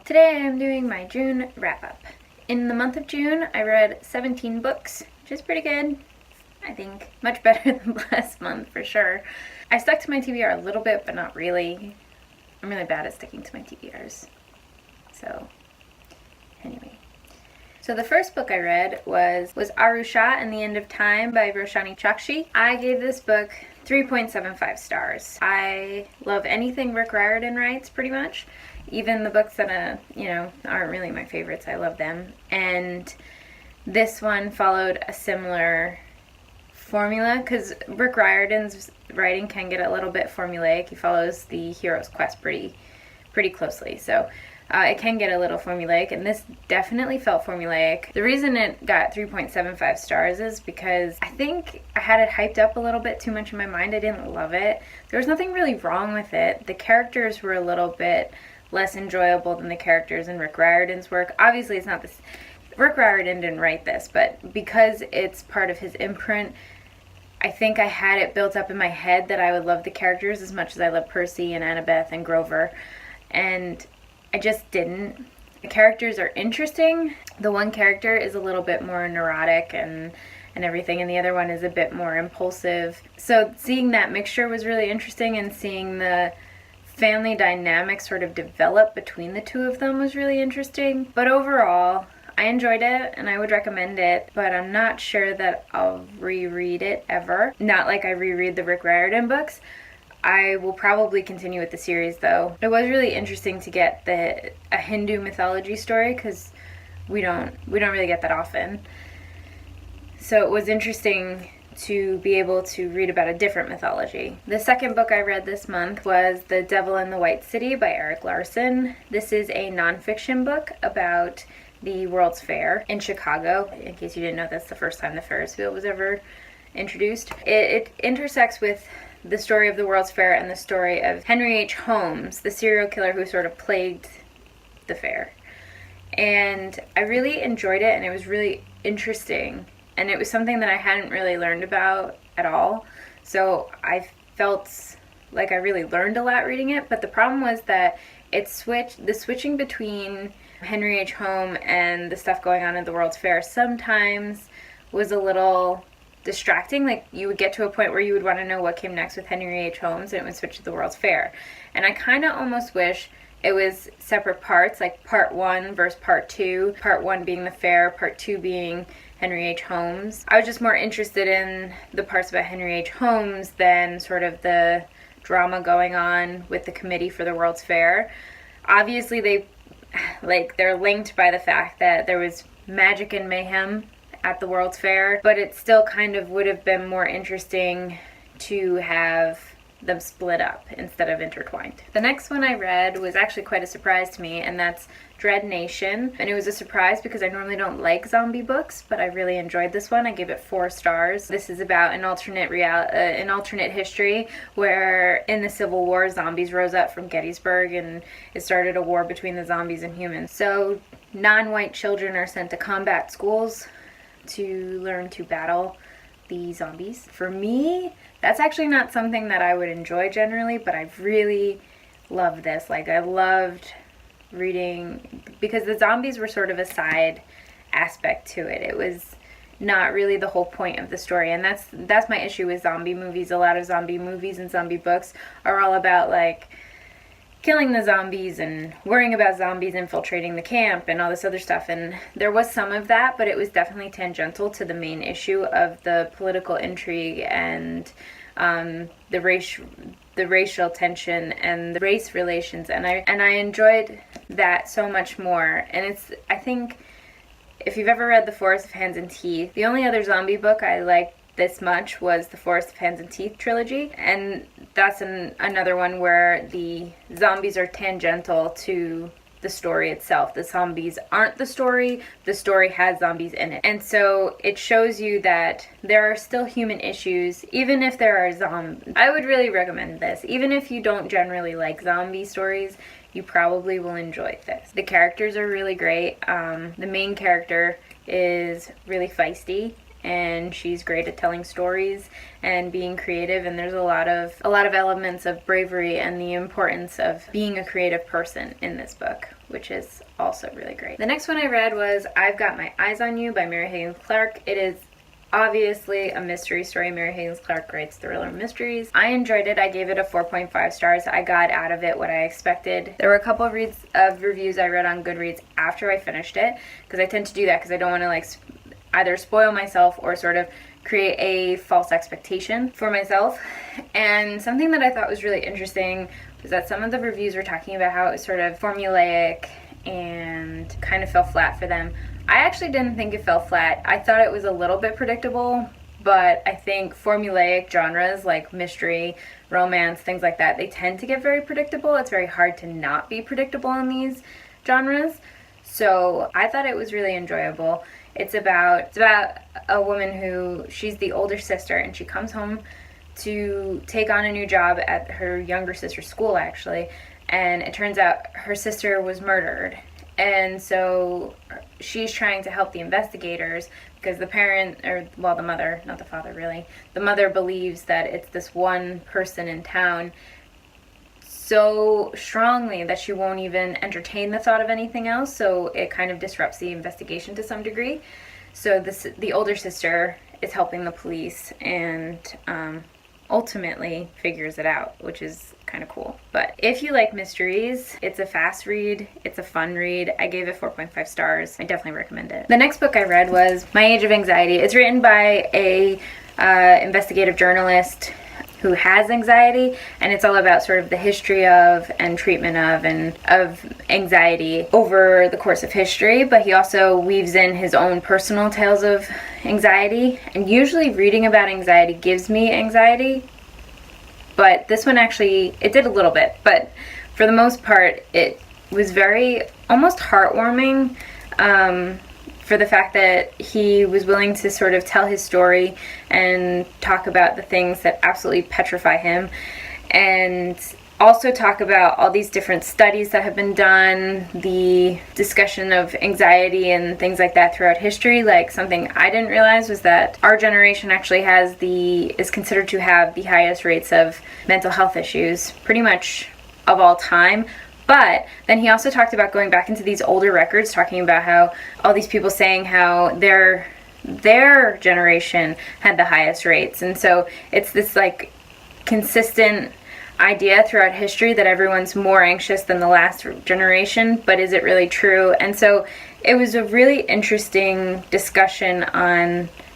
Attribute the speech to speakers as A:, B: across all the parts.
A: Today I am doing my June wrap-up. In the month of June, I read 17 books, which is pretty good. I think much better than last month for sure. I stuck to my TBR a little bit, but not really. I'm really bad at sticking to my TBRs. So, anyway. So the first book I read was Arusha and the End of Time by Roshani Chokshi. I gave this book 3.75 stars. I love anything Rick Riordan writes, pretty much. Even the books that, aren't really my favorites, I love them. And this one followed a similar formula, because Rick Riordan's writing can get a little bit formulaic. He follows the hero's quest pretty closely. So it can get a little formulaic, and this definitely felt formulaic. The reason it got 3.75 stars is because I think I had it hyped up a little bit too much in my mind. I didn't love it. There was nothing really wrong with it. The characters were a little bit less enjoyable than the characters in Rick Riordan's work. Obviously, it's not this. Rick Riordan didn't write this, but because it's part of his imprint, I think I had it built up in my head that I would love the characters as much as I love Percy and Annabeth and Grover, and I just didn't. The characters are interesting. The one character is a little bit more neurotic and everything, and the other one is a bit more impulsive. So seeing that mixture was really interesting, and seeing the family dynamic sort of develop between the two of them was really interesting. But overall, I enjoyed it and I would recommend it, but I'm not sure that I'll reread it ever. Not like I reread the Rick Riordan books. I will probably continue with the series though. It was really interesting to get a Hindu mythology story, because we don't really get that often. So it was interesting to be able to read about a different mythology. The second book I read this month was The Devil in the White City by Erik Larson. This is a nonfiction book about the World's Fair in Chicago. In case you didn't know, that's the first time the Ferris wheel was ever introduced. It intersects with the story of the World's Fair and the story of Henry H. Holmes, the serial killer who sort of plagued the fair. And I really enjoyed it, and it was really interesting. And it was something that I hadn't really learned about at all. So I felt like I really learned a lot reading it. But the problem was that the switching between Henry H. Holmes and the stuff going on at the World's Fair sometimes was a little distracting. Like, you would get to a point where you would want to know what came next with Henry H. Holmes, and it would switch to the World's Fair. And I kind of almost wish it was separate parts, like part 1 versus part 2. Part 1 being the fair, part 2 being Henry H. Holmes. I was just more interested in the parts about Henry H. Holmes than sort of the drama going on with the committee for the World's Fair. Obviously, they're linked by the fact that there was magic and mayhem at the World's Fair, but it still kind of would have been more interesting to have them split up instead of intertwined. The next one I read was actually quite a surprise to me, and that's Dread Nation. And it was a surprise because I normally don't like zombie books, but I really enjoyed this one. I gave it 4 stars. This is about an alternate history where in the Civil War, zombies rose up from Gettysburg, and it started a war between the zombies and humans. So non-white children are sent to combat schools to learn to battle the zombies. For me, that's actually not something that I would enjoy generally, but I really loved this. Like, I loved reading, because the zombies were sort of a side aspect to it. It was not really the whole point of the story, and that's my issue with zombie movies. A lot of zombie movies and zombie books are all about, like, killing the zombies and worrying about zombies infiltrating the camp and all this other stuff. And there was some of that, but it was definitely tangential to the main issue of the political intrigue and the racial tension and the race relations. And I enjoyed that so much more. And I think if you've ever read The Forest of Hands and Teeth, the only other zombie book I liked this much was the Forest of Hands and Teeth trilogy, and that's another one where the zombies are tangential to the story itself. The zombies aren't the story has zombies in it. And so it shows you that there are still human issues, even if there are zombies. I would really recommend this. Even if you don't generally like zombie stories, you probably will enjoy this. The characters are really great. The main character is really feisty, and she's great at telling stories and being creative, and there's a lot of elements of bravery and the importance of being a creative person in this book, which is also really great. The next one I read was I've Got My Eyes on You by Mary Higgins Clark. It is obviously a mystery story. Mary Higgins Clark writes thriller mysteries. I enjoyed it. I gave it a 4.5 stars. I got out of it what I expected. There were a couple of reviews I read on Goodreads after I finished it, because I tend to do that because I don't want to like either spoil myself or sort of create a false expectation for myself. And something that I thought was really interesting was that some of the reviews were talking about how it was sort of formulaic and kind of fell flat for them. I actually didn't think it fell flat. I thought it was a little bit predictable, but I think formulaic genres like mystery, romance, things like that, they tend to get very predictable. It's very hard to not be predictable in these genres. So I thought it was really enjoyable. It's about a woman who, she's the older sister, and she comes home to take on a new job at her younger sister's school, actually, and it turns out her sister was murdered. And so she's trying to help the investigators because the parent, or well, the mother, not the father really, the mother believes that it's this one person in town so strongly that she won't even entertain the thought of anything else, so it kind of disrupts the investigation to some degree. So the older sister is helping the police and ultimately figures it out, which is kind of cool. But if you like mysteries, it's a fast read, it's a fun read. I gave it 4.5 stars. I definitely recommend it. The next book I read was My Age of Anxiety. It's written by a investigative journalist who has anxiety, and it's all about sort of the history of and treatment of anxiety over the course of history, but he also weaves in his own personal tales of anxiety. And usually reading about anxiety gives me anxiety, but this one actually, it did a little bit, but for the most part it was very almost heartwarming, for the fact that he was willing to sort of tell his story and talk about the things that absolutely petrify him, and also talk about all these different studies that have been done, the discussion of anxiety and things like that throughout history. Like, something I didn't realize was that our generation actually is considered to have the highest rates of mental health issues pretty much of all time. But then he also talked about going back into these older records, talking about how all these people saying how their generation had the highest rates. And so it's this like consistent idea throughout history that everyone's more anxious than the last generation, but is it really true? And so it was a really interesting discussion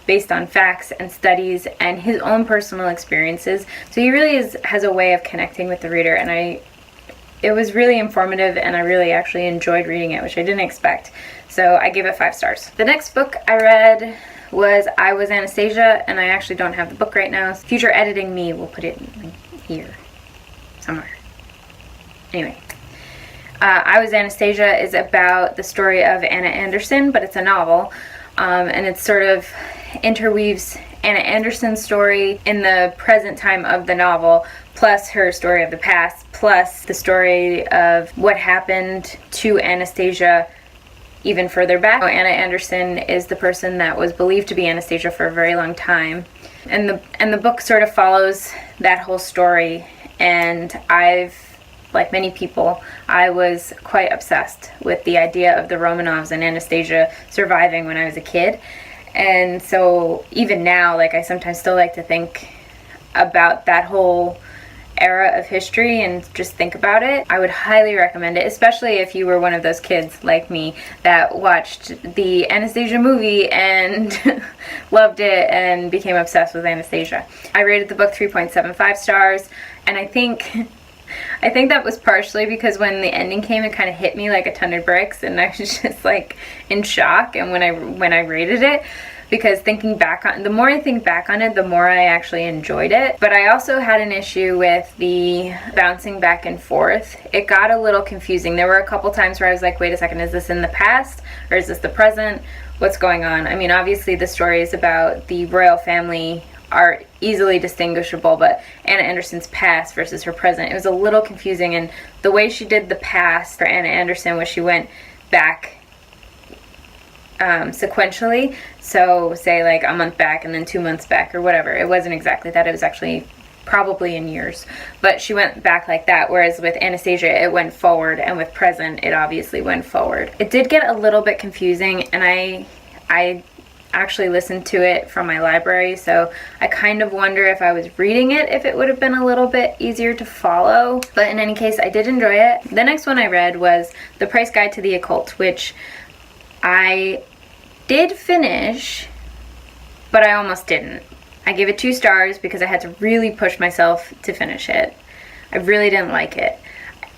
A: based on facts and studies and his own personal experiences. So he really has a way of connecting with the reader, and it was really informative, and I really actually enjoyed reading it, which I didn't expect. So I gave it 5 stars. The next book I read was I Was Anastasia, and I actually don't have the book right now. Future editing me will put it here somewhere. Anyway, I Was Anastasia is about the story of Anna Anderson, but it's a novel, and it sort of interweaves Anna Anderson's story in the present time of the novel, plus her story of the past, plus the story of what happened to Anastasia even further back. Anna Anderson is the person that was believed to be Anastasia for a very long time, and the book sort of follows that whole story. And like many people, I was quite obsessed with the idea of the Romanovs and Anastasia surviving when I was a kid. And so even now, like, I sometimes still like to think about that whole era of history and just think about it. I would highly recommend it, especially if you were one of those kids like me that watched the Anastasia movie and loved it and became obsessed with Anastasia. I rated the book 3.75 stars, and I think that was partially because when the ending came, it kind of hit me like a ton of bricks, and I was just like in shock. And when I rated it, because the more I think back on it, the more I actually enjoyed it. But I also had an issue with the bouncing back and forth. It got a little confusing. There were a couple times where I was like, wait a second, is this in the past or is this the present? What's going on? I mean, obviously the story is about the royal family are easily distinguishable, but Anna Anderson's past versus her present, it was a little confusing. And the way she did the past for Anna Anderson was she went back sequentially. So say like a month back and then 2 months back or whatever. It wasn't exactly that. It was actually probably in years. But she went back like that, whereas with Anastasia it went forward, and with Present it obviously went forward. It did get a little bit confusing, and I actually listened to it from my library, so I kind of wonder if I was reading it, if it would have been a little bit easier to follow. But in any case, I did enjoy it. The next one I read was The Price Guide to the Occult, which I did finish, but I almost didn't. I gave it 2 stars because I had to really push myself to finish it. I really didn't like it.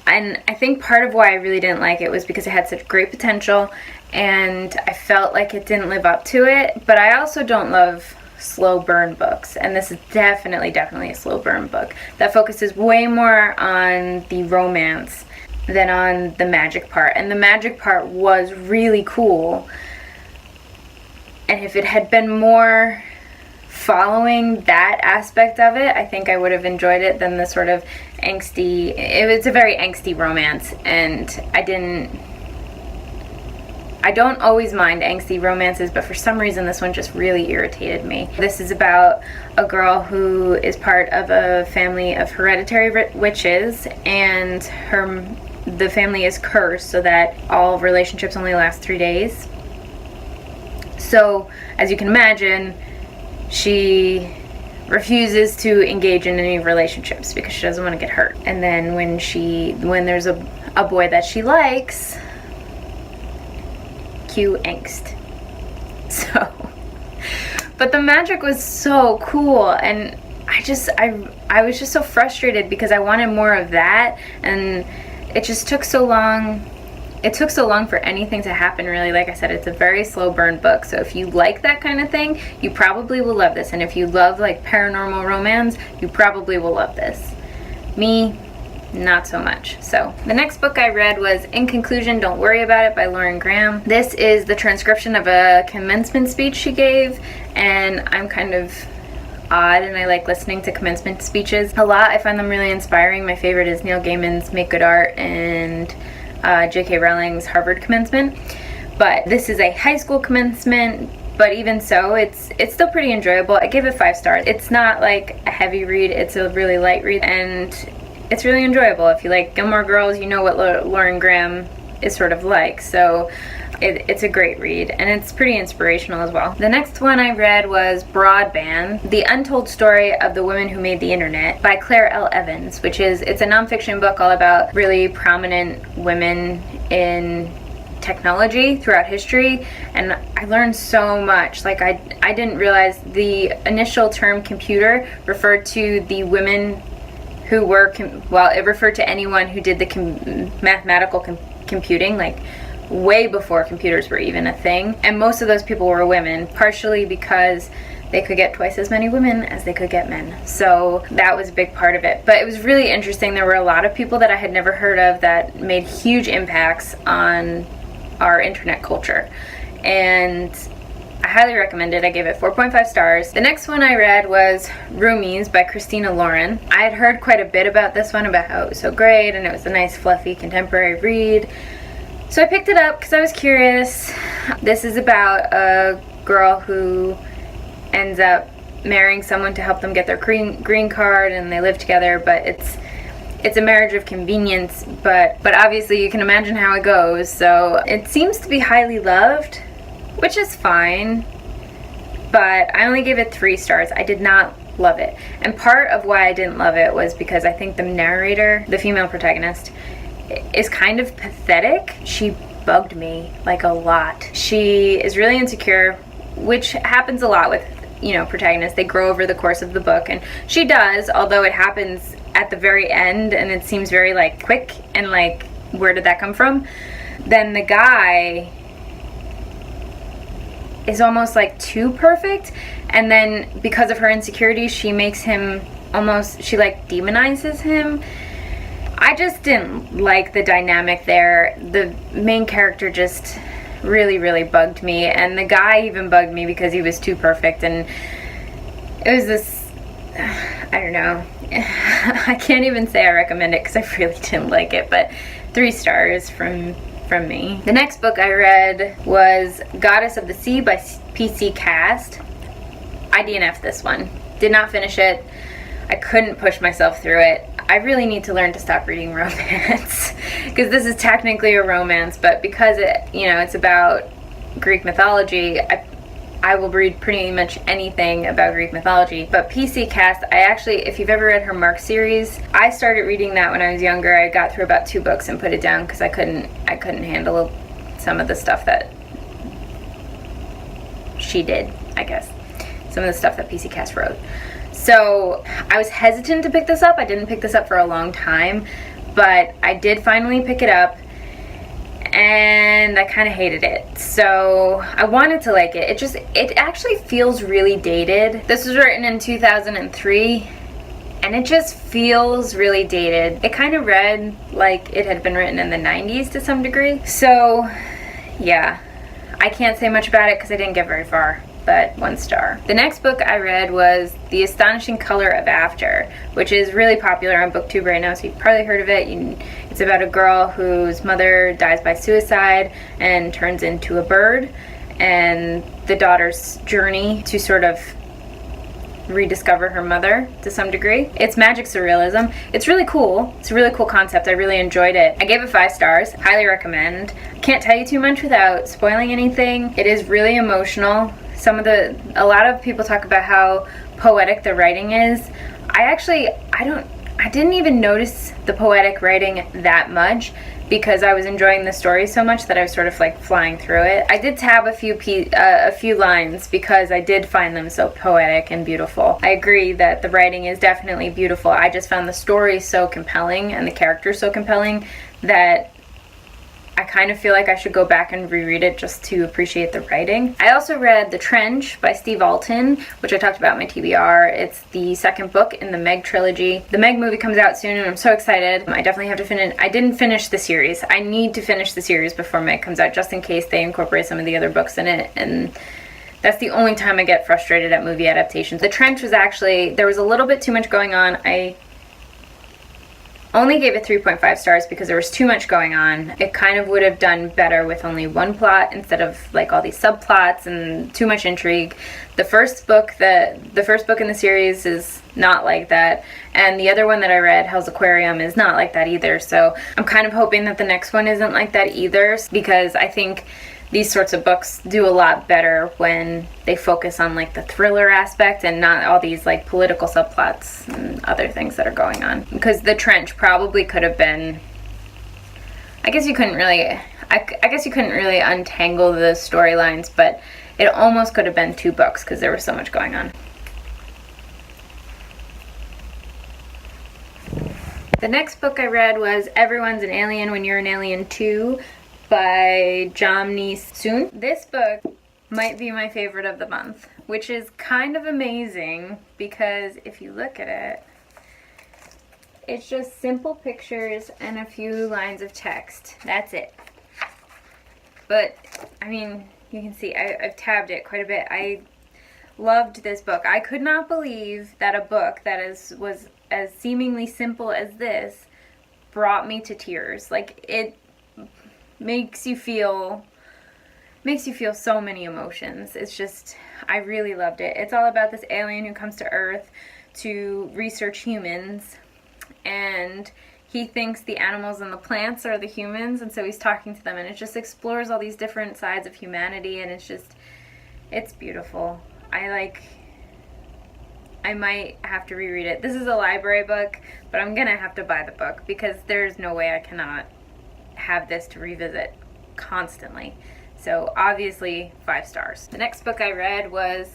A: And I think part of why I really didn't like it was because it had such great potential, and I felt like it didn't live up to it. But I also don't love slow burn books, and this is definitely a slow burn book that focuses way more on the romance than on the magic part. And the magic part was really cool, and if it had been more following that aspect of it, I think I would have enjoyed it than the sort of angsty. It was a very angsty romance, and I don't always mind angsty romances, but for some reason this one just really irritated me. This is about a girl who is part of a family of hereditary witches, and the family is cursed so that all relationships only last 3 days. So, as you can imagine, she refuses to engage in any relationships because she doesn't want to get hurt. And then when there's a boy that she likes, cue angst. So, but the magic was so cool, and I was just so frustrated because I wanted more of that, and it just took so long. It took so long for anything to happen, really. Like I said, it's a very slow burn book, so if you like that kind of thing, you probably will love this. And if you love like paranormal romance, you probably will love this. Me, not so much. So the next book I read was In Conclusion, Don't Worry About It by Lauren Graham. This is the transcription of a commencement speech she gave, and I'm kind of odd and I like listening to commencement speeches a lot. I find them really inspiring. My favorite is Neil Gaiman's Make Good Art and J.K. Rowling's Harvard commencement. But this is a high school commencement, but even so, it's still pretty enjoyable. I gave it 5 stars. It's not like a heavy read, it's a really light read, and it's really enjoyable. If you like Gilmore Girls, you know what Lauren Graham is sort of like, so it's a great read, and it's pretty inspirational as well. The next one I read was Broadband, The Untold Story of the Women Who Made the Internet by Claire L. Evans, it's a nonfiction book all about really prominent women in technology throughout history, and I learned so much. Like I didn't realize the initial term computer referred to the women who were, it referred to anyone who did the mathematical computing, like way before computers were even a thing. And most of those people were women, partially because they could get twice as many women as they could get men. So that was a big part of it. But it was really interesting. There were a lot of people that I had never heard of that made huge impacts on our internet culture. And I highly recommend it. I gave it 4.5 stars. The next one I read was Roomies by Christina Lauren. I had heard quite a bit about this one, about how it was so great and it was a nice fluffy contemporary read. So I picked it up because I was curious. This is about a girl who ends up marrying someone to help them get their green card, and they live together, but it's a marriage of convenience, but obviously you can imagine how it goes. So it seems to be highly loved, which is fine, but I only gave it 3 stars. I did not love it. And part of why I didn't love it was because I think the narrator, the female protagonist, is kind of pathetic. She bugged me like a lot. She is really insecure, which happens a lot with, protagonists. They grow over the course of the book, and she does, although it happens at the very end and it seems very like quick and like, where did that come from? Then the guy is almost like too perfect, and then because of her insecurities she makes him she like demonizes him. I just didn't like the dynamic there. The main character just really, really bugged me, and the guy even bugged me because he was too perfect, and it was this, I don't know. I can't even say I recommend it because I really didn't like it, but 3 stars from from me. The next book I read was Goddess of the Sea by PC Cast. I DNF'd this one. Did not finish it. I couldn't push myself through it. I really need to learn to stop reading romance because this is technically a romance, but because it's about Greek mythology, I will read pretty much anything about Greek mythology. But PC Cast, if you've ever read her Mark series, I started reading that when I was younger. I got through about 2 books and put it down because I couldn't handle some of the stuff that she did, I guess. Some of the stuff that PC Cast wrote. So I was hesitant to pick this up. I didn't pick this up for a long time, but I did finally pick it up, and I kind of hated it. So I wanted to like it. It actually feels really dated. This was written in 2003, and it just feels really dated. It kind of read like it had been written in the 90s to some degree. So yeah, I can't say much about it because I didn't get very far, but 1 star. The next book I read was The Astonishing Color of After, which is really popular on BookTube right now, so you've probably heard of it. It's about a girl whose mother dies by suicide and turns into a bird, and the daughter's journey to sort of rediscover her mother to some degree. It's magic surrealism. It's really cool. It's a really cool concept. I really enjoyed it. I gave it 5 stars. Highly recommend. Can't tell you too much without spoiling anything. It is really emotional. A lot of people talk about how poetic the writing is. I didn't even notice the poetic writing that much because I was enjoying the story so much that I was sort of like flying through it. I did tab a few lines because I did find them so poetic and beautiful. I agree that the writing is definitely beautiful. I just found the story so compelling and the characters so compelling that I kind of feel like I should go back and reread it just to appreciate the writing. I also read The Trench by Steve Alton, which I talked about in my TBR. It's the 2nd book in the Meg trilogy. The Meg movie comes out soon and I'm so excited. I definitely have to finish. I didn't finish the series. I need to finish the series before Meg comes out just in case they incorporate some of the other books in it, and that's the only time I get frustrated at movie adaptations. The Trench was there was a little bit too much going on. I only gave it 3.5 stars because there was too much going on. It kind of would have done better with only 1 plot instead of like all these subplots and too much intrigue. The first book in the series is not like that, and the other one that I read, Hell's Aquarium, is not like that either. So I'm kind of hoping that the next one isn't like that either, because I think these sorts of books do a lot better when they focus on like the thriller aspect and not all these like political subplots and other things that are going on. Because The Trench probably could have been, I guess you couldn't really untangle the storylines, but it almost could have been 2 books because there was so much going on. The next book I read was Everyone's an Alien When You're an Alien Too by Jamni Soon. This book might be my favorite of the month, which is kind of amazing because if you look at it, it's just simple pictures and a few lines of text. That's it. But, I mean, you can see I've tabbed it quite a bit. I loved this book. I could not believe that a book that was as seemingly simple as this brought me to tears. Like, it makes you feel so many emotions. It's just, I really loved it. It's all about this alien who comes to Earth to research humans, and he thinks the animals and the plants are the humans, and so he's talking to them, and it just explores all these different sides of humanity, and it's beautiful. I might have to reread it. This is a library book, but I'm gonna have to buy the book because there's no way I cannot have this to revisit constantly. So obviously 5 stars. The next book I read was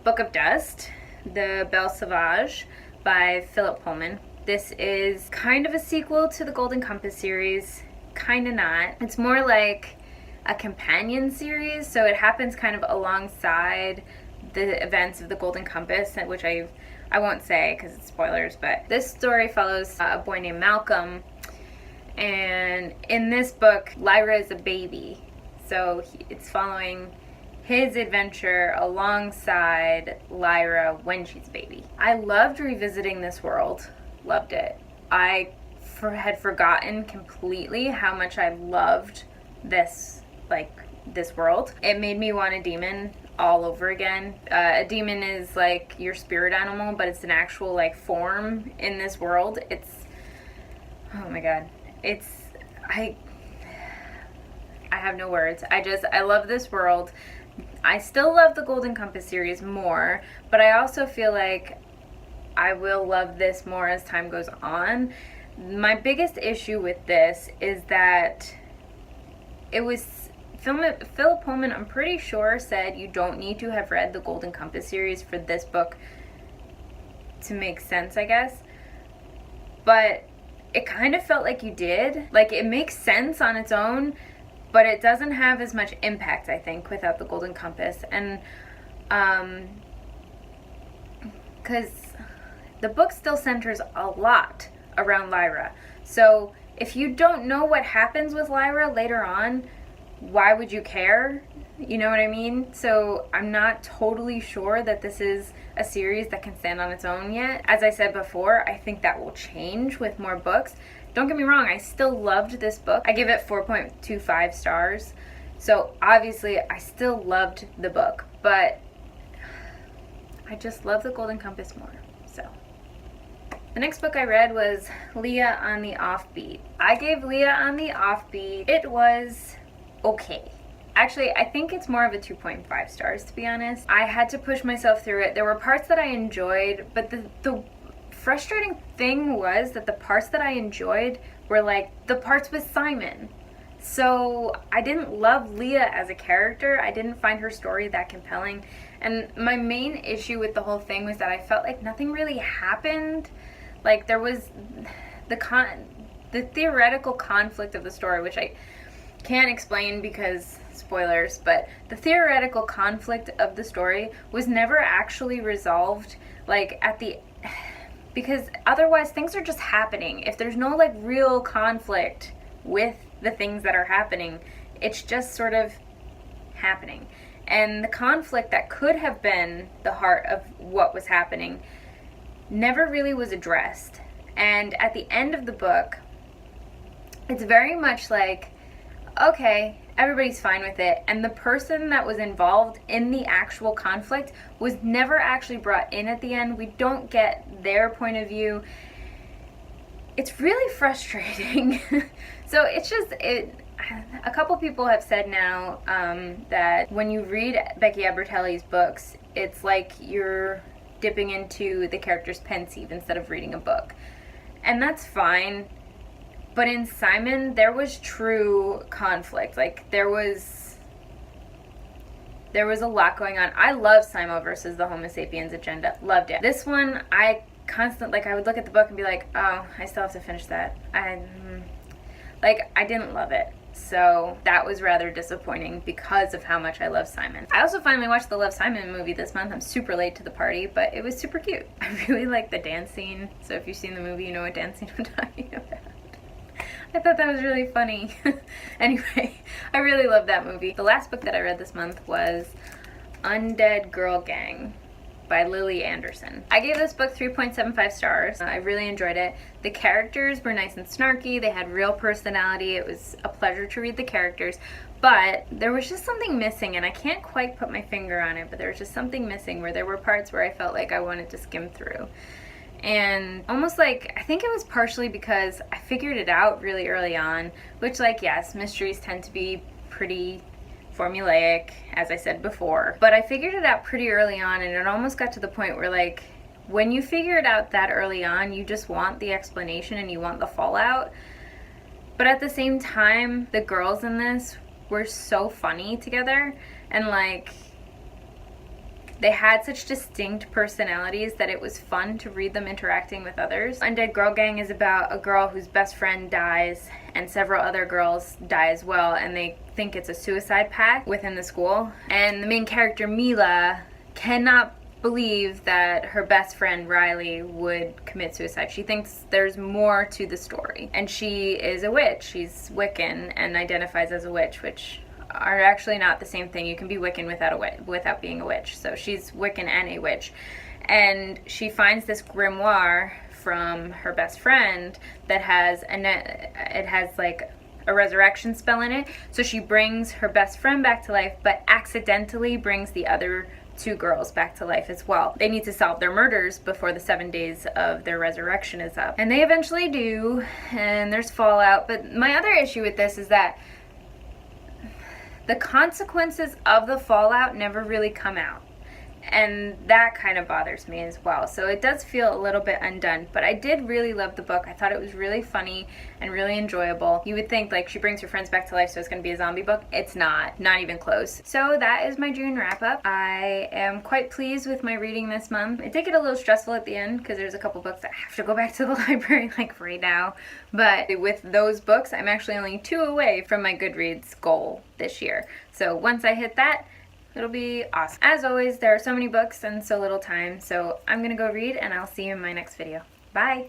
A: Book of Dust, The Belle Sauvage by Philip Pullman. This is kind of a sequel to the Golden Compass series, kind of not. It's more like a companion series, so it happens kind of alongside the events of the Golden Compass, which I won't say because it's spoilers, but this story follows a boy named Malcolm. And in this book, Lyra is a baby, so it's following his adventure alongside Lyra when she's a baby. I loved revisiting this world, loved it. I had forgotten completely how much I loved this, like, this world. It made me want a demon all over again. A demon is like your spirit animal, but it's an actual like form in this world. It's, oh my god, it's, I have no words. I love this world. I still love the Golden Compass series more, but I also feel like I will love this more as time goes on. My biggest issue with this is that it was Philip Pullman, I'm pretty sure, said you don't need to have read the Golden Compass series for this book to make sense, I guess. But it kind of felt like you did. Like, it makes sense on its own, but it doesn't have as much impact, I think, without the Golden Compass. And, because the book still centers a lot around Lyra. So, if you don't know what happens with Lyra later on, why would you care? You know what I mean? So I'm not totally sure that this is a series that can stand on its own yet. As I said before, I think that will change with more books. Don't get me wrong, I still loved this book. I give it 4.25 stars. So obviously I still loved the book, but I just love the Golden Compass more. So the next book I read was Leah on the Offbeat. I gave Leah on the Offbeat, it was okay. Actually, I think it's more of a 2.5 stars, to be honest. I had to push myself through it. There were parts that I enjoyed, but the frustrating thing was that the parts that I enjoyed were like the parts with Simon. So I didn't love Leah as a character. I didn't find her story that compelling. And my main issue with the whole thing was that I felt like nothing really happened. Like, there was the theoretical conflict of the story, which I can't explain because spoilers, but the theoretical conflict of the story was never actually resolved, like, because otherwise things are just happening. If there's no like real conflict with the things that are happening, it's just sort of happening. And the conflict that could have been the heart of what was happening never really was addressed. And at the end of the book, it's very much like, okay, everybody's fine with it, and the person that was involved in the actual conflict was never actually brought in at the end. We don't get their point of view. It's really frustrating. So it's just, a couple people have said now that when you read Becky Albertelli's books, it's like you're dipping into the character's pensieve instead of reading a book. And that's fine. But in Simon, there was true conflict. Like, there was a lot going on. I love Simo versus the Homo sapiens agenda. Loved it. This one, I would look at the book and be like, oh, I still have to finish that. I didn't love it. So that was rather disappointing because of how much I love Simon. I also finally watched the Love, Simon movie this month. I'm super late to the party, but it was super cute. I really like the dance scene. So if you've seen the movie, you know what dance scene I'm talking about. I thought that was really funny. Anyway, I really love that movie. The last book that I read this month was Undead Girl Gang by Lily Anderson. I gave this book 3.75 stars. I really enjoyed it. The characters were nice and snarky. They had real personality. It was a pleasure to read the characters. But there was just something missing, and I can't quite put my finger on it, but there was just something missing where there were parts where I felt like I wanted to skim through. And almost like, I think it was partially because I figured it out really early on, which, like, yes, mysteries tend to be pretty formulaic, as I said before, but I figured it out pretty early on, and it almost got to the point where, like, when you figure it out that early on, you just want the explanation and you want the fallout. But at the same time, the girls in this were so funny together, and, like, they had such distinct personalities that it was fun to read them interacting with others. Undead Girl Gang is about a girl whose best friend dies and several other girls die as well, and they think it's a suicide pact within the school. And the main character, Mila, cannot believe that her best friend, Riley, would commit suicide. She thinks there's more to the story. And she is a witch. She's Wiccan and identifies as a witch, which are actually not the same thing. You can be Wiccan without being a witch. So she's Wiccan and a witch. And she finds this grimoire from her best friend that has like a resurrection spell in it. So she brings her best friend back to life, but accidentally brings the other two girls back to life as well. They need to solve their murders before the 7 days of their resurrection is up. And they eventually do, and there's fallout. But my other issue with this is that the consequences of the fallout never really come out. And that kind of bothers me as well. So it does feel a little bit undone. But I did really love the book. I thought it was really funny and really enjoyable. You would think like she brings her friends back to life, so it's going to be a zombie book. It's not even close. So that is my June wrap up. I am quite pleased with my reading this month. It did get a little stressful at the end because there's a couple books that I have to go back to the library like right now. But with those books, I'm actually only 2 away from my Goodreads goal this year. So once I hit that, it'll be awesome. As always, there are so many books and so little time, so I'm gonna go read and I'll see you in my next video. Bye!